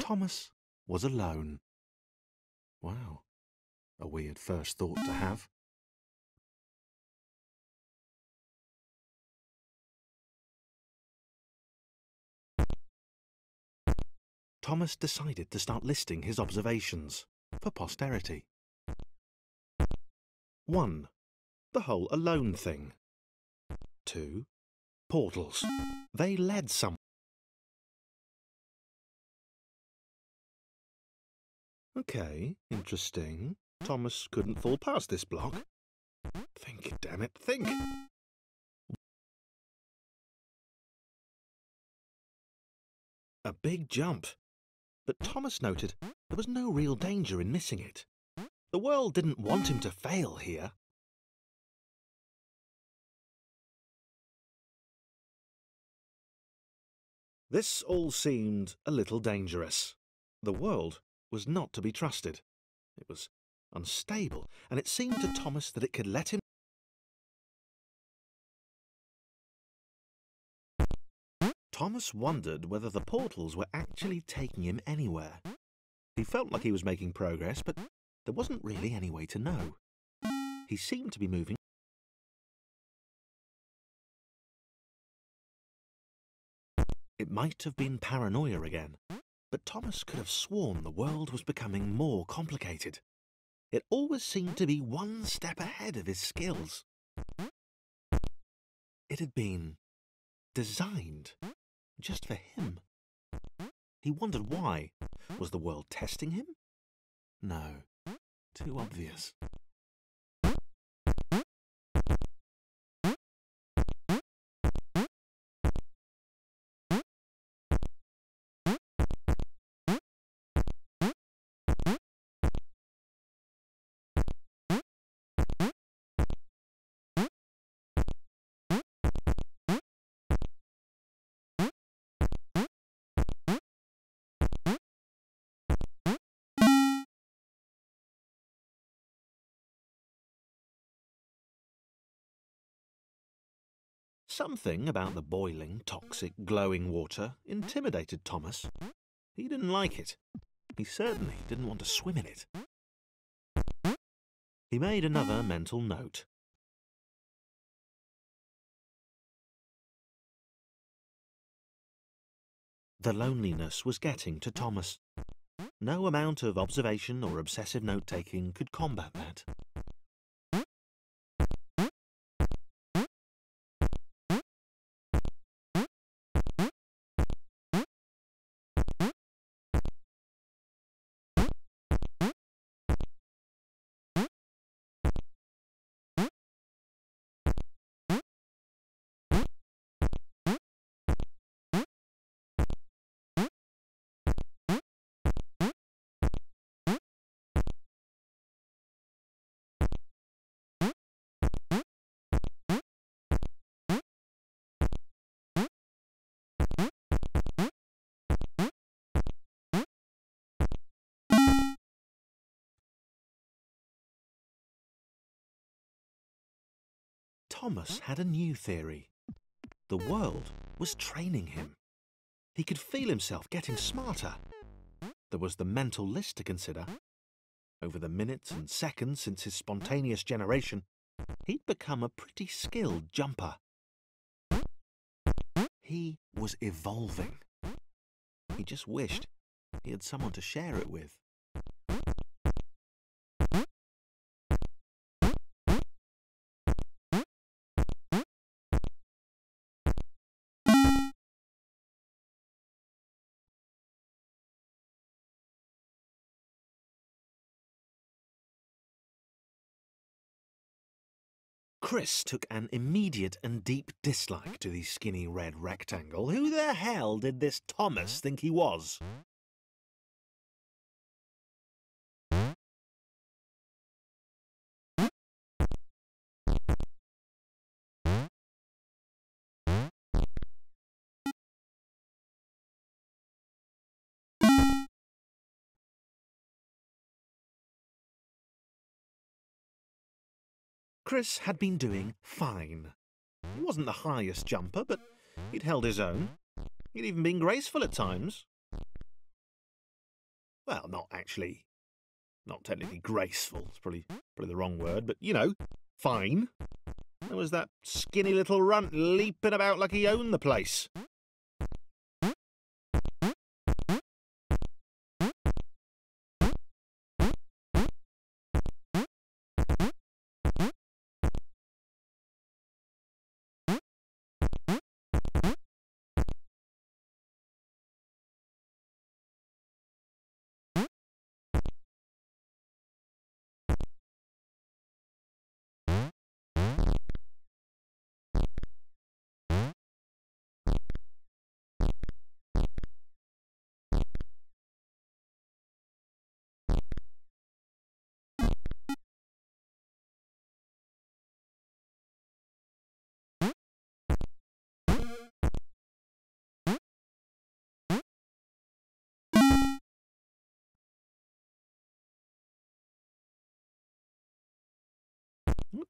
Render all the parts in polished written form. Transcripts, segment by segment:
Thomas was alone. Wow, a weird first thought to have. Thomas decided to start listing his observations for posterity. 1. The whole alone thing. 2. Portals. They led somewhere. Okay, interesting. Thomas couldn't fall past this block. Think, damn it, think! A big jump. But Thomas noted there was no real danger in missing it. The world didn't want him to fail here. This all seemed a little dangerous. The world was not to be trusted. It was unstable, and it seemed to Thomas that it could let him. Thomas wondered whether the portals were actually taking him anywhere. He felt like he was making progress, but there wasn't really any way to know. He seemed to be moving. It might have been paranoia again, but Thomas could have sworn the world was becoming more complicated. It always seemed to be one step ahead of his skills. It had been designed just for him. He wondered why. Was the world testing him? No, too obvious. Something about the boiling, toxic, glowing water intimidated Thomas. He didn't like it. He certainly didn't want to swim in it. He made another mental note. The loneliness was getting to Thomas. No amount of observation or obsessive note-taking could combat that. Thomas had a new theory. The world was training him. He could feel himself getting smarter. There was the mental list to consider. Over the minutes and seconds since his spontaneous generation, he'd become a pretty skilled jumper. He was evolving. He just wished he had someone to share it with. Chris took an immediate and deep dislike to the skinny red rectangle. Who the hell did this Thomas think he was? Chris had been doing fine. He wasn't the highest jumper, but he'd held his own. He'd even been graceful at times. Well, not technically graceful, it's probably the wrong word, but, you know, fine. There was that skinny little runt leaping about like he owned the place.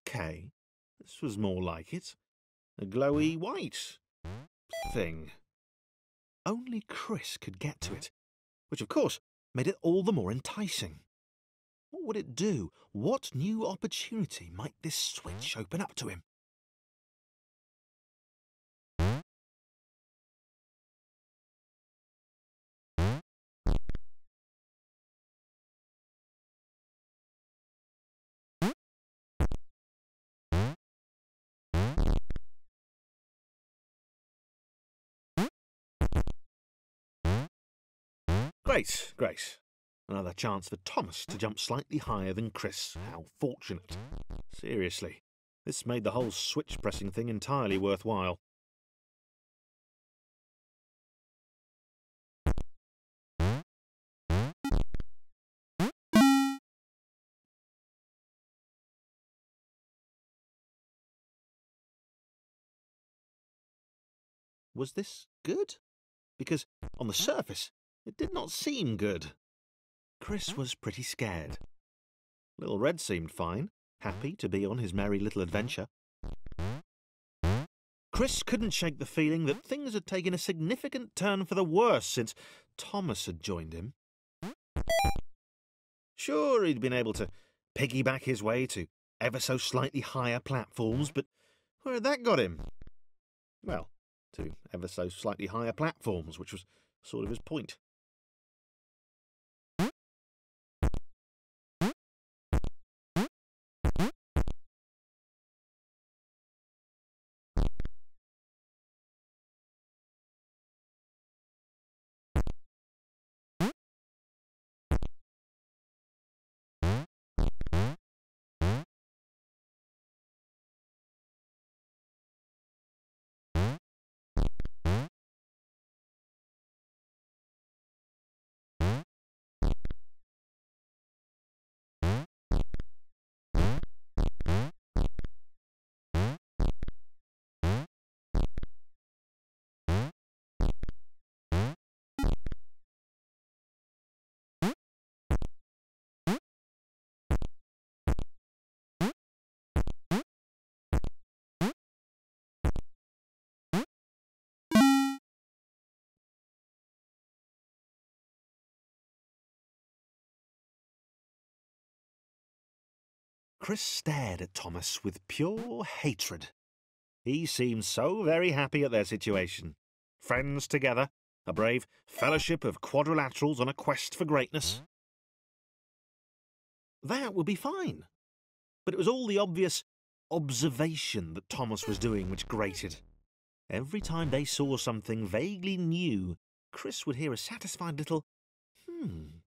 Okay, this was more like it. A glowy white thing. Only Chris could get to it, which of course made it all the more enticing. What would it do? What new opportunity might this switch open up to him? Great. Another chance for Thomas to jump slightly higher than Chris. How fortunate. Seriously, this made the whole switch pressing thing entirely worthwhile. Was this good? Because, on the surface, it did not seem good. Chris was pretty scared. Little Red seemed fine, happy to be on his merry little adventure. Chris couldn't shake the feeling that things had taken a significant turn for the worse since Thomas had joined him. Sure, he'd been able to piggyback his way to ever so slightly higher platforms, but where had that got him? Well, to ever so slightly higher platforms, which was sort of his point. Chris stared at Thomas with pure hatred. He seemed so very happy at their situation. Friends together, a brave fellowship of quadrilaterals on a quest for greatness. That would be fine. But it was all the obvious observation that Thomas was doing which grated. Every time they saw something vaguely new, Chris would hear a satisfied little,